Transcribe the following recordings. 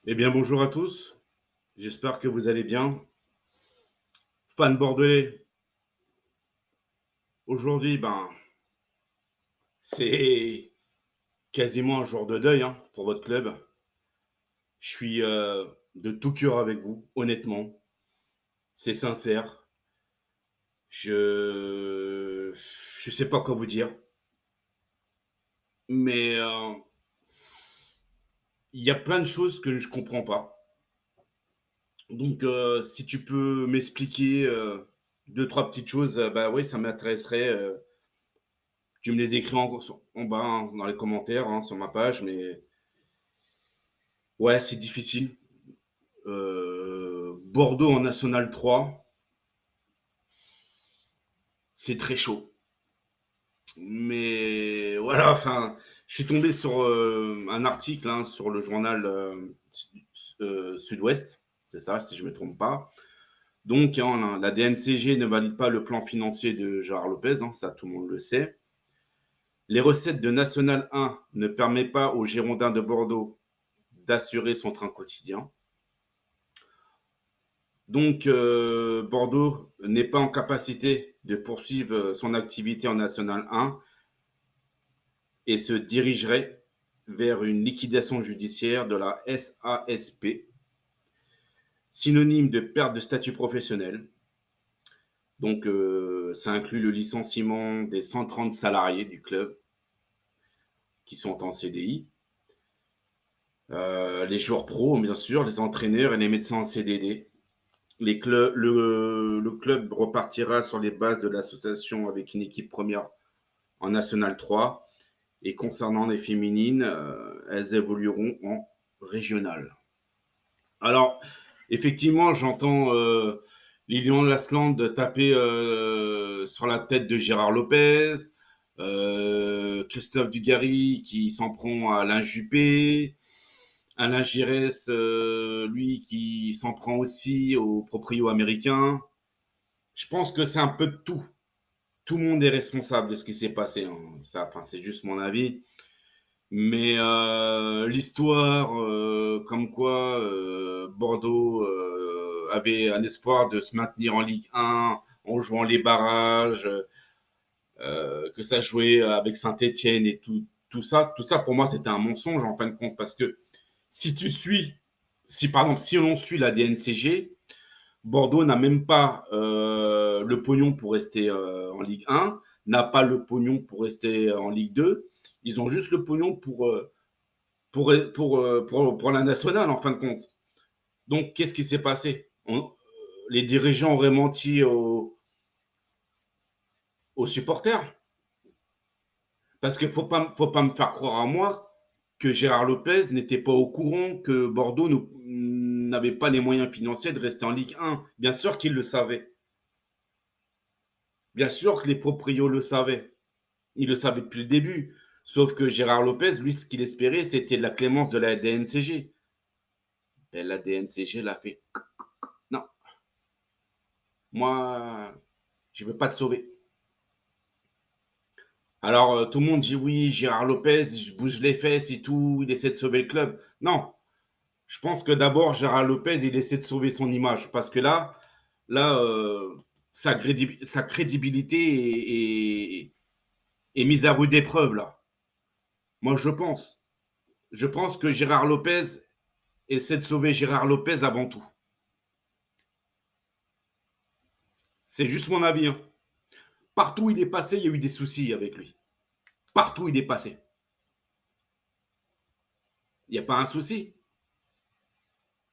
Eh bien, bonjour à tous. J'espère que vous allez bien. Fan bordelais, aujourd'hui, c'est quasiment un jour de deuil hein, pour votre club. Je suis de tout cœur avec vous, honnêtement. C'est sincère. Je sais pas quoi vous dire, mais il y a plein de choses que je comprends pas. Donc, si tu peux m'expliquer deux, trois petites choses, bah oui, ça m'intéresserait. Tu me les écris en bas hein, dans les commentaires hein, sur ma page, mais ouais, c'est difficile. Bordeaux en National 3, c'est très chaud. Mais voilà, enfin, je suis tombé sur un article hein, sur le journal Sud-Ouest, c'est ça, si je me trompe pas. Donc, hein, la DNCG ne valide pas le plan financier de Gérard Lopez, hein, ça tout le monde le sait. Les recettes de National 1 ne permettent pas aux Girondins de Bordeaux d'assurer son train quotidien. Donc, Bordeaux n'est pas en capacité de poursuivre son activité en National 1 et se dirigerait vers une liquidation judiciaire de la SASP, synonyme de perte de statut professionnel. Donc, ça inclut le licenciement des 130 salariés du club qui sont en CDI, les joueurs pros, bien sûr, les entraîneurs et les médecins en CDD. Le club repartira sur les bases de l'association avec une équipe première en National 3. Et concernant les féminines, elles évolueront en régional. Alors, effectivement, j'entends Lilian Lasland taper sur la tête de Gérard Lopez, Christophe Dugarry qui s'en prend à Alain Juppé, Alain Giresse, lui, qui s'en prend aussi aux proprios américains. Je pense que c'est un peu de tout. Tout le monde est responsable de ce qui s'est passé. Hein. Ça, enfin, c'est juste mon avis. Mais l'histoire, comme quoi Bordeaux avait un espoir de se maintenir en Ligue 1 en jouant les barrages, que ça jouait avec Saint-Étienne et tout ça pour moi c'était un mensonge en fin de compte parce que si tu suis, si par exemple si on suit la DNCG, Bordeaux n'a même pas le pognon pour rester en Ligue 1, n'a pas le pognon pour rester en Ligue 2. Ils ont juste le pognon pour la nationale, en fin de compte. Donc, qu'est-ce qui s'est passé Les dirigeants auraient menti aux supporters. Parce qu'il faut pas me faire croire à moi que Gérard Lopez n'était pas au courant que Bordeaux n'avait pas les moyens financiers de rester en Ligue 1. Bien sûr qu'il le savait. Bien sûr que les proprios le savaient. Ils le savaient depuis le début. Sauf que Gérard Lopez, lui, ce qu'il espérait, c'était la clémence de la DNCG. Ben, la DNCG l'a fait. Non, moi, je ne veux pas te sauver. Alors, tout le monde dit oui, Gérard Lopez, je bouge les fesses et tout, il essaie de sauver le club. Non, je pense que d'abord, Gérard Lopez, il essaie de sauver son image. Parce que là sa crédibilité est mise à rude épreuve, là. Moi, je pense. Je pense que Gérard Lopez essaie de sauver Gérard Lopez avant tout. C'est juste mon avis. Hein. Partout où il est passé, il y a eu des soucis avec lui. Partout où il est passé. Il n'y a pas un souci.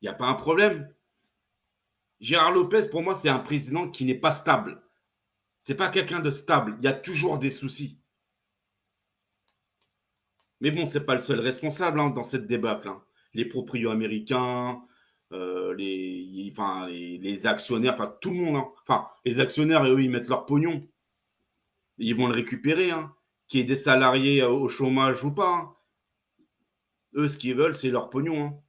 Il n'y a pas un problème. Gérard Lopez, pour moi, c'est un président qui n'est pas stable. C'est pas quelqu'un de stable. Il y a toujours des soucis. Mais bon, c'est pas le seul responsable hein, dans cette débâcle. Hein. Les proprios américains, les actionnaires, enfin tout le monde. Hein. Enfin, les actionnaires, eux, ils mettent leur pognon. Ils vont le récupérer. Hein. Qu'il y ait des salariés au chômage ou pas. Hein. Eux, ce qu'ils veulent, c'est leur pognon. Hein.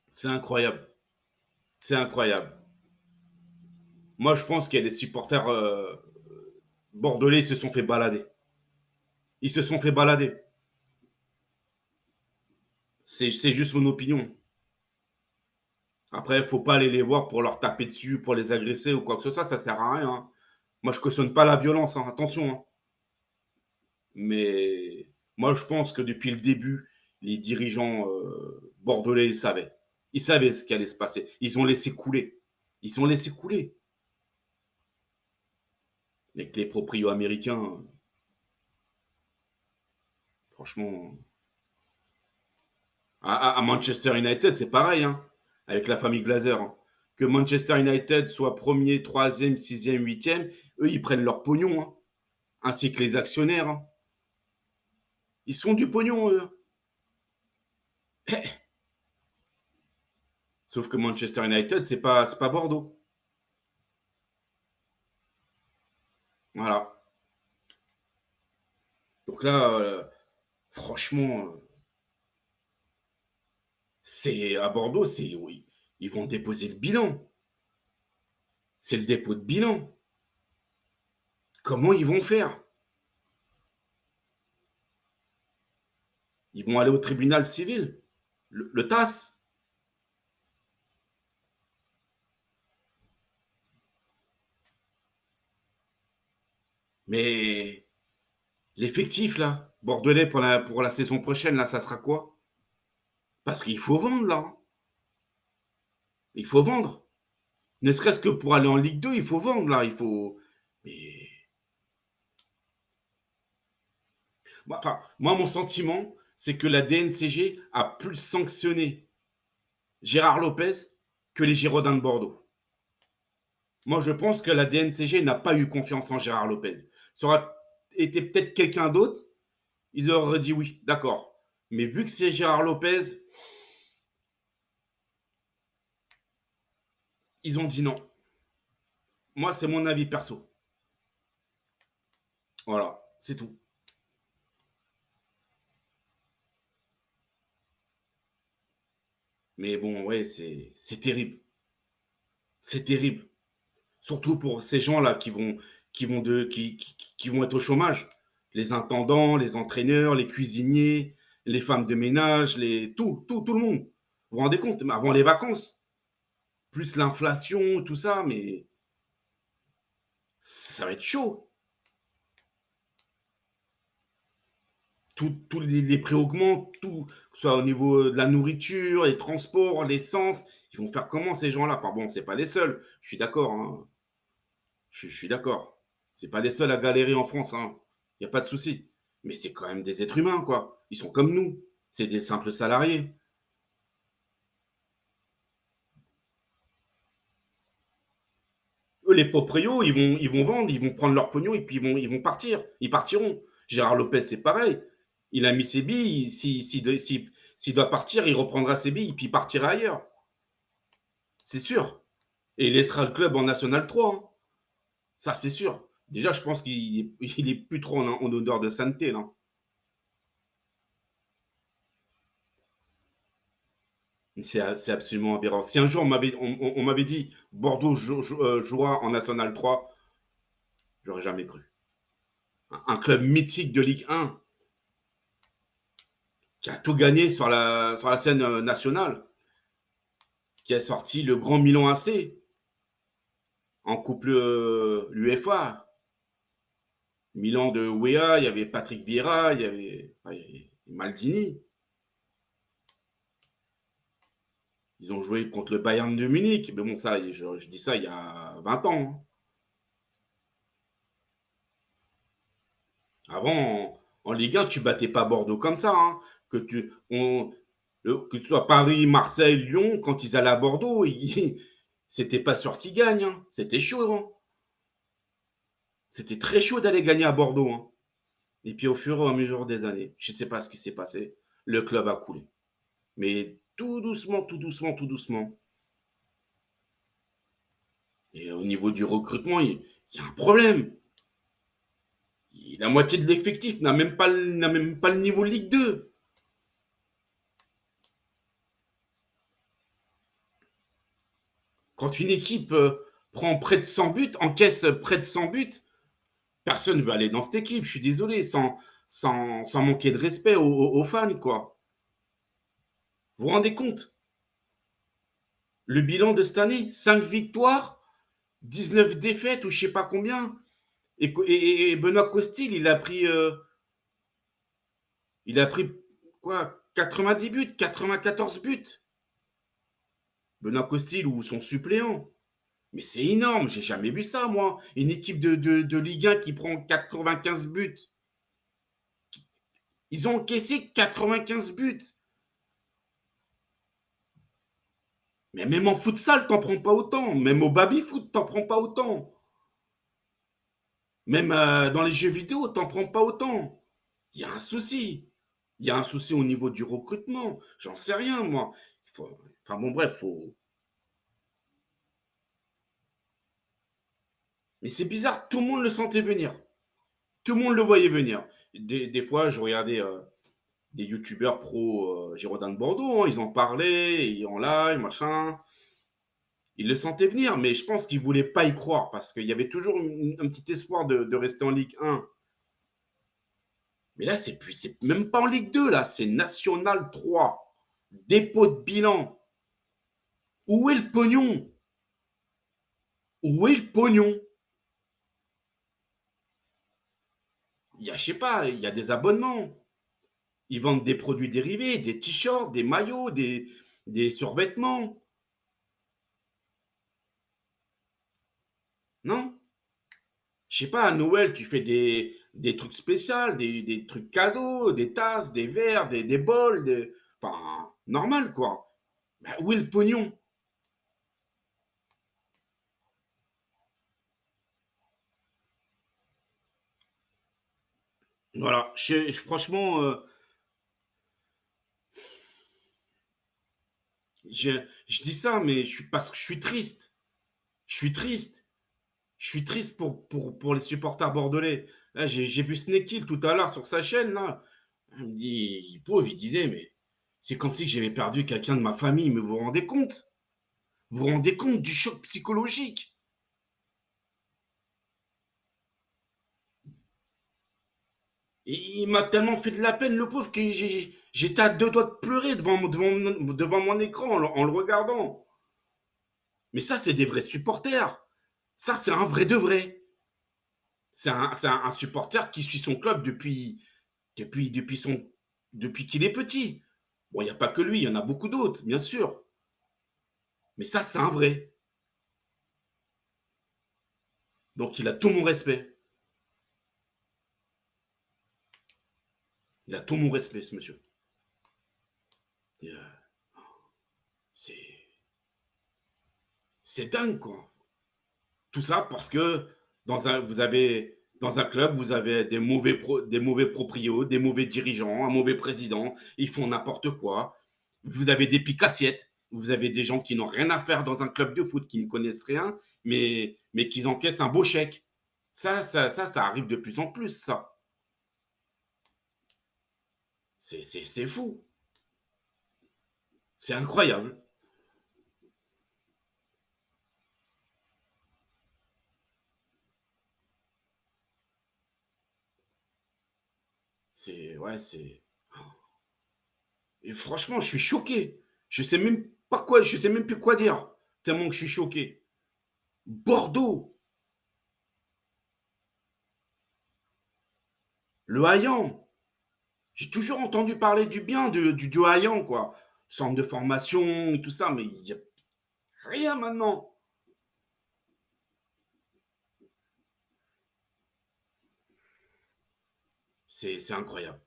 C'est incroyable. C'est incroyable. Moi, je pense qu'il y a des supporters bordelais qui se sont fait balader. Ils se sont fait balader. C'est juste mon opinion. Après, il faut pas aller les voir pour leur taper dessus, pour les agresser ou quoi que ce soit, ça sert à rien, hein. Moi, je cautionne pas la violence, hein, attention, hein. Mais moi, je pense que depuis le début, les dirigeants bordelais, ils savaient. Ils savaient ce qui allait se passer. Ils ont laissé couler. Ils ont laissé couler. Avec les proprios américains, franchement, à Manchester United, c'est pareil, hein, avec la famille Glazer, hein. Que Manchester United soit premier, troisième, sixième, huitième, eux, ils prennent leur pognon, hein, ainsi que les actionnaires, hein. Ils sont du pognon, eux. Sauf que Manchester United, c'est pas Bordeaux. Voilà. Donc là, franchement, c'est à Bordeaux, c'est oui, ils vont déposer le bilan. C'est le dépôt de bilan. Comment ils vont faire? Ils vont aller au tribunal civil, le TAS. Mais l'effectif là, bordelais pour la saison prochaine là, ça sera quoi? Parce qu'il faut vendre là, hein. Il faut vendre. Ne serait-ce que pour aller en Ligue 2, il faut vendre là. Il faut. Mais enfin, moi, mon sentiment, c'est que la DNCG a plus sanctionné Gérard Lopez que les Girondins de Bordeaux. Moi, je pense que la DNCG n'a pas eu confiance en Gérard Lopez. Ça aurait été peut-être quelqu'un d'autre, ils auraient dit oui, d'accord. Mais vu que c'est Gérard Lopez, ils ont dit non. Moi, c'est mon avis perso. Voilà, c'est tout. Mais bon, ouais, c'est terrible. C'est terrible. Surtout pour ces gens-là qui vont être au chômage. Les intendants, les entraîneurs, les cuisiniers, les femmes de ménage, tout le monde. Vous vous rendez compte, avant les vacances, plus l'inflation, tout ça, mais ça va être chaud. Tous les prix augmentent, tout, que ce soit au niveau de la nourriture, les transports, l'essence. Ils vont faire comment ces gens-là? Enfin bon, c'est pas les seuls, je suis d'accord, hein. Je suis d'accord. C'est pas les seuls à galérer en France, hein. Il n'y a pas de souci. Mais c'est quand même des êtres humains, quoi. Ils sont comme nous. C'est des simples salariés. Eux, les proprios, ils vont vendre, ils vont prendre leur pognon et puis ils vont partir. Ils partiront. Gérard Lopez, c'est pareil. Il a mis ses billes. S'il doit partir, il reprendra ses billes et puis il partira ailleurs. C'est sûr. Et il laissera le club en National 3, hein. Ça, c'est sûr. Déjà, je pense qu'il est plus trop en odeur de sainteté, là. C'est absolument aberrant. Si un jour on m'avait dit Bordeaux jouera en National 3, j'aurais jamais cru. Un club mythique de Ligue 1 qui a tout gagné sur la scène nationale, qui a sorti le Grand Milan AC en coupe l'UEFA. Milan de Wea, il y avait Patrick Vieira, il y avait Maldini. Ils ont joué contre le Bayern de Munich. Mais bon, ça, je dis ça il y a 20 ans, hein. Avant, en Ligue 1, tu battais pas Bordeaux comme ça, hein. Que tu sois Paris, Marseille, Lyon, quand ils allaient à Bordeaux, c'était pas sûr qu'ils gagnent, hein. C'était chaud, hein. C'était très chaud d'aller gagner à Bordeaux, hein. Et puis au fur et à mesure des années, je ne sais pas ce qui s'est passé, le club a coulé. Mais tout doucement, tout doucement, tout doucement. Et au niveau du recrutement, il y a un problème. La moitié de l'effectif n'a même pas le niveau Ligue 2. Quand une équipe prend près de 100 buts, encaisse près de 100 buts, personne ne veut aller dans cette équipe. Je suis désolé, sans manquer de respect aux fans, quoi. Vous vous rendez compte? Le bilan de cette année, 5 victoires, 19 défaites ou je sais pas combien. Et Benoît Costil, il a pris quoi? 90 buts, 94 buts. Benoît Costil ou son suppléant. Mais c'est énorme, j'ai jamais vu ça, moi. Une équipe de Ligue 1 qui prend 95 buts. Ils ont encaissé 95 buts. Mais même en futsal, t'en prends pas autant. Même au baby-foot, t'en prends pas autant. Même dans les jeux vidéo, t'en prends pas autant. Il y a un souci. Il y a un souci au niveau du recrutement. J'en sais rien, moi. Enfin bon, bref, mais c'est bizarre, tout le monde le sentait venir. Tout le monde le voyait venir. Des fois, je regardais des youtubeurs pro Girondins de Bordeaux, hein, ils en parlaient, en live, machin. Ils le sentaient venir, mais je pense qu'ils ne voulaient pas y croire parce qu'il y avait toujours un petit espoir de rester en Ligue 1. Mais là, c'est même pas en Ligue 2, là, c'est National 3. Dépôt de bilan. Où est le pognon? Où est le pognon? Il y a, je sais pas, il y a des abonnements. Ils vendent des produits dérivés, des t-shirts, des maillots, des survêtements. Non? Je sais pas, à Noël, tu fais des trucs spéciaux, des trucs cadeaux, des tasses, des verres, des bols, enfin, normal, quoi. Ben, où est le pognon? Voilà, franchement, je, je dis ça, mais parce que je suis triste. Je suis triste. Je suis triste pour les supporters bordelais. Là, j'ai vu Snake Hill tout à l'heure sur sa chaîne, là. Il me dit, pauvre, il disait, mais c'est comme si j'avais perdu quelqu'un de ma famille, mais vous vous rendez compte? Vous vous rendez compte du choc psychologique? Et il m'a tellement fait de la peine, le pauvre, que j'étais à deux doigts de pleurer devant mon écran en le regardant. Mais ça, c'est des vrais supporters. Ça, c'est un vrai de vrai. C'est un supporter qui suit son club depuis, depuis qu'il est petit. Bon, il n'y a pas que lui, il y en a beaucoup d'autres, bien sûr. Mais ça, c'est un vrai. Donc, il a tout mon respect. Il a tout mon respect, ce monsieur. Et, c'est, c'est dingue, quoi. Tout ça parce que dans un club, vous avez des mauvais proprios, des mauvais dirigeants, un mauvais président, ils font n'importe quoi. Vous avez des piques-assiettes, vous avez des gens qui n'ont rien à faire dans un club de foot, qui ne connaissent rien, mais qui encaissent un beau chèque. Ça arrive de plus en plus, ça. C'est fou. C'est incroyable. Ouais, c'est. Et franchement, je suis choqué. Je sais même plus quoi dire. Tellement que je suis choqué. Bordeaux, le Haillan. J'ai toujours entendu parler du bien du Haillan, quoi. Centre de formation, tout ça, mais il n'y a rien maintenant. C'est incroyable.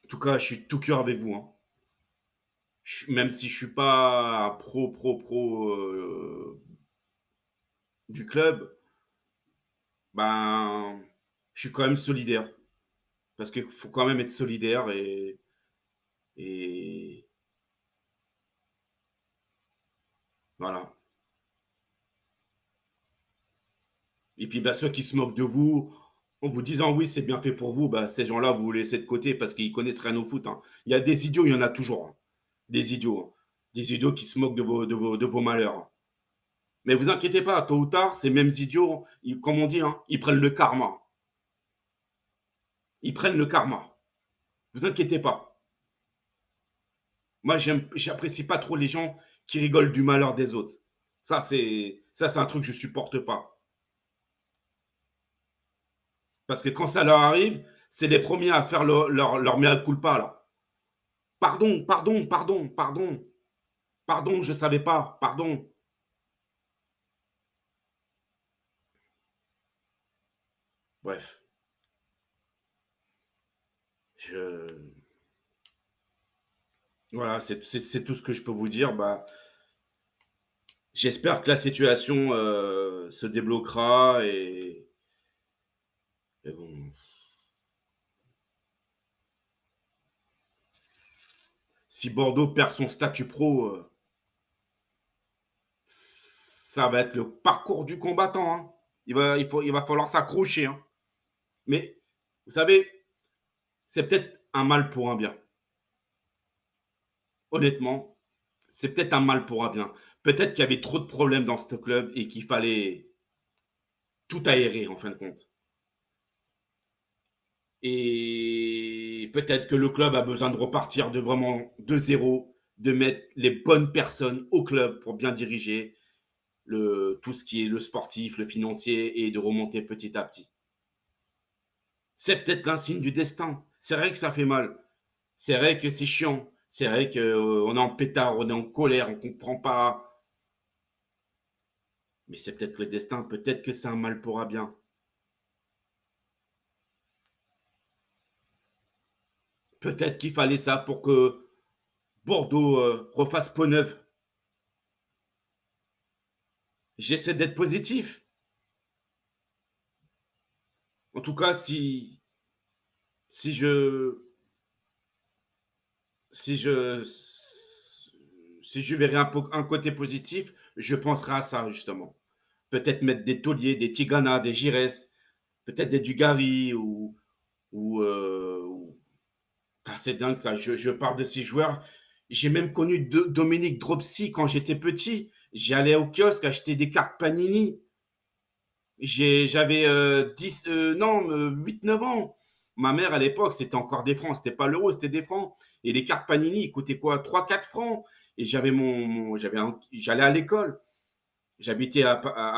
En tout cas, je suis de tout cœur avec vous, hein. Même si je suis pas un pro du club, ben, je suis quand même solidaire. Parce qu'il faut quand même être solidaire et voilà. Et puis, bah, ceux qui se moquent de vous, en vous disant oui, c'est bien fait pour vous, bah, ces gens-là, vous les laissez de côté parce qu'ils connaissent rien au foot, hein. Il y a des idiots, il y en a toujours, hein. Des idiots, hein. Des idiots qui se moquent de vos malheurs, hein. Mais vous inquiétez pas, tôt ou tard, ces mêmes idiots, comme on dit, hein, ils prennent le karma. Ils prennent le karma. Vous inquiétez pas. Moi, j'apprécie pas trop les gens qui rigolent du malheur des autres. Ça, c'est un truc que je supporte pas. Parce que quand ça leur arrive, c'est les premiers à faire leur mea culpa, là. Pardon, pardon, pardon, pardon, pardon, je savais pas, pardon. Bref, je, voilà, c'est tout ce que je peux vous dire. Bah, j'espère que la situation se débloquera et bon, si Bordeaux perd son statut pro, ça va être le parcours du combattant, hein. Il va falloir s'accrocher, hein. Mais vous savez, c'est peut-être un mal pour un bien. Honnêtement, c'est peut-être un mal pour un bien. Peut-être qu'il y avait trop de problèmes dans ce club et qu'il fallait tout aérer en fin de compte. Et peut-être que le club a besoin de repartir de vraiment de zéro, de mettre les bonnes personnes au club pour bien diriger tout ce qui est le sportif, le financier et de remonter petit à petit. C'est peut-être l'insigne du destin. C'est vrai que ça fait mal. C'est vrai que c'est chiant. C'est vrai qu'on est en pétard, on est en colère, on ne comprend pas. Mais c'est peut-être le destin. Peut-être que c'est un mal pour un bien. Peut-être qu'il fallait ça pour que Bordeaux refasse peau neuve. J'essaie d'être positif. En tout cas, si je si je si je verrais un côté positif, je penserais à ça justement. Peut-être mettre des tauliers, des Tigana, des Gires, peut-être des Dugarry ou c'est dingue ça. Je parle de ces joueurs. J'ai même connu Dominique Dropsy quand j'étais petit. J'allais au kiosque acheter des cartes Panini. J'avais 10, non, 8-9 ans. Ma mère, à l'époque, c'était encore des francs. C'était pas l'euro, c'était des francs. Et les cartes Panini, ils coûtaient quoi? 3-4 francs. Et j'allais à l'école. J'habitais à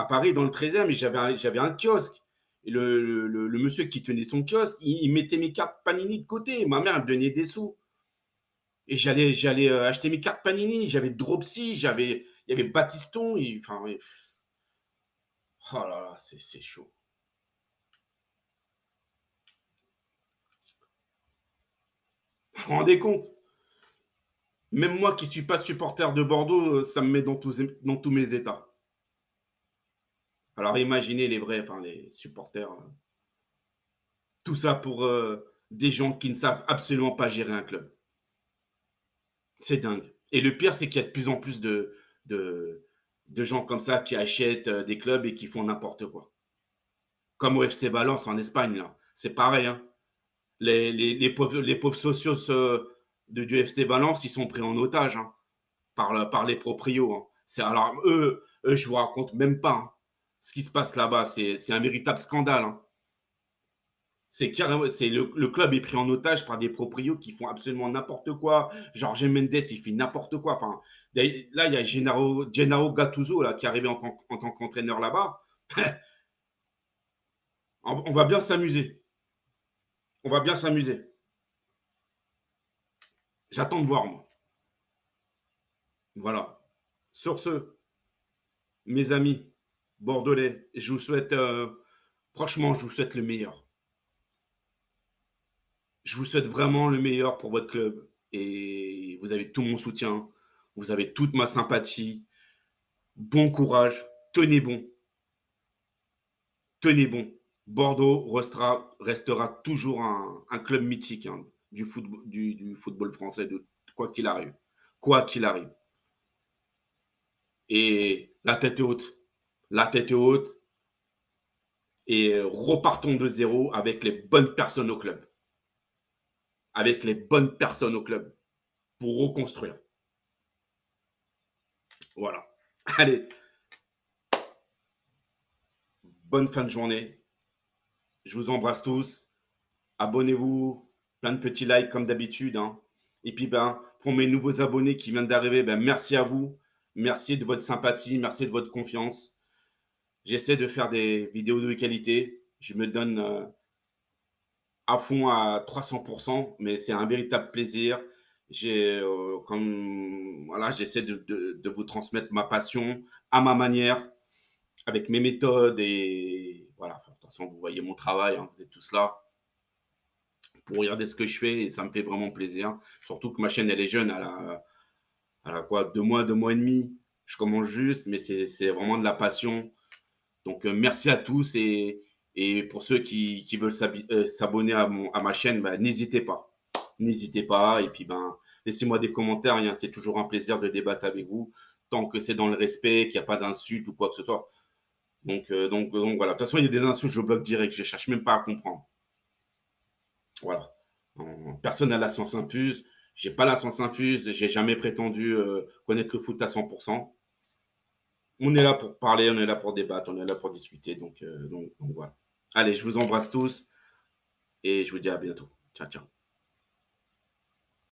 Paris, dans le 13e, et j'avais un kiosque. Et le monsieur qui tenait son kiosque, il mettait mes cartes Panini de côté. Ma mère, elle me donnait des sous. Et j'allais acheter mes cartes Panini. J'avais Dropsy, il y avait Battiston. Enfin, oh là là, c'est chaud. Vous vous rendez compte? Même moi qui suis pas supporter de Bordeaux, ça me met dans tous mes états. Alors imaginez les vrais, enfin, les supporters. Tout ça pour des gens qui ne savent absolument pas gérer un club. C'est dingue. Et le pire, c'est qu'il y a de plus en plus de, de gens comme ça qui achètent des clubs et qui font n'importe quoi. Comme au FC Valence en Espagne, là. C'est pareil, hein. Les pauvres socios du FC Valence, ils sont pris en otage, hein, par les proprios, hein. Alors, eux, je vous raconte même pas, hein, ce qui se passe là-bas. C'est un véritable scandale, hein. Le club est pris en otage par des proprios qui font absolument n'importe quoi. Jorge Mendes, il fait n'importe quoi. Enfin, là, il y a Gennaro Gattuso là, qui est arrivé en tant qu'entraîneur là-bas. On va bien s'amuser. On va bien s'amuser. J'attends de voir, moi. Voilà. Sur ce, mes amis bordelais, je vous souhaite, franchement, je vous souhaite le meilleur. Je vous souhaite vraiment le meilleur pour votre club. Et vous avez tout mon soutien. Vous avez toute ma sympathie. Bon courage. Tenez bon. Tenez bon. Bordeaux restera toujours un club mythique, hein, du football français, quoi qu'il arrive. Quoi qu'il arrive. Et la tête est haute. La tête est haute. Et repartons de zéro avec les bonnes personnes au club. Avec les bonnes personnes au club. Pour reconstruire. Voilà. Allez, bonne fin de journée. Je vous embrasse tous. Abonnez-vous. Plein de petits likes comme d'habitude, hein. Et puis, ben, pour mes nouveaux abonnés qui viennent d'arriver, ben, merci à vous. Merci de votre sympathie, merci de votre confiance. J'essaie de faire des vidéos de qualité. Je me donne à fond à 300%, mais c'est un véritable plaisir. Voilà, j'essaie de vous transmettre ma passion à ma manière, avec mes méthodes et voilà. Enfin, de toute façon, vous voyez mon travail, hein, vous êtes tous là pour regarder ce que je fais et ça me fait vraiment plaisir. Surtout que ma chaîne, elle est jeune, elle a quoi, 2 mois, 2 mois et demi. Je commence juste, mais c'est vraiment de la passion. Donc, merci à tous et pour ceux qui veulent s'abonner à ma chaîne, bah, n'hésitez pas. N'hésitez pas. Et puis, ben, laissez-moi des commentaires, hein, c'est toujours un plaisir de débattre avec vous, tant que c'est dans le respect, qu'il n'y a pas d'insultes ou quoi que ce soit. Donc voilà. De toute façon, il y a des insultes, je bloque direct. Je ne cherche même pas à comprendre. Voilà. Personne n'a la science infuse. J'ai pas la science infuse. J'ai jamais prétendu connaître le foot à 100%. On est là pour parler, on est là pour débattre, on est là pour discuter. Donc voilà. Allez, je vous embrasse tous et je vous dis à bientôt. Ciao, ciao.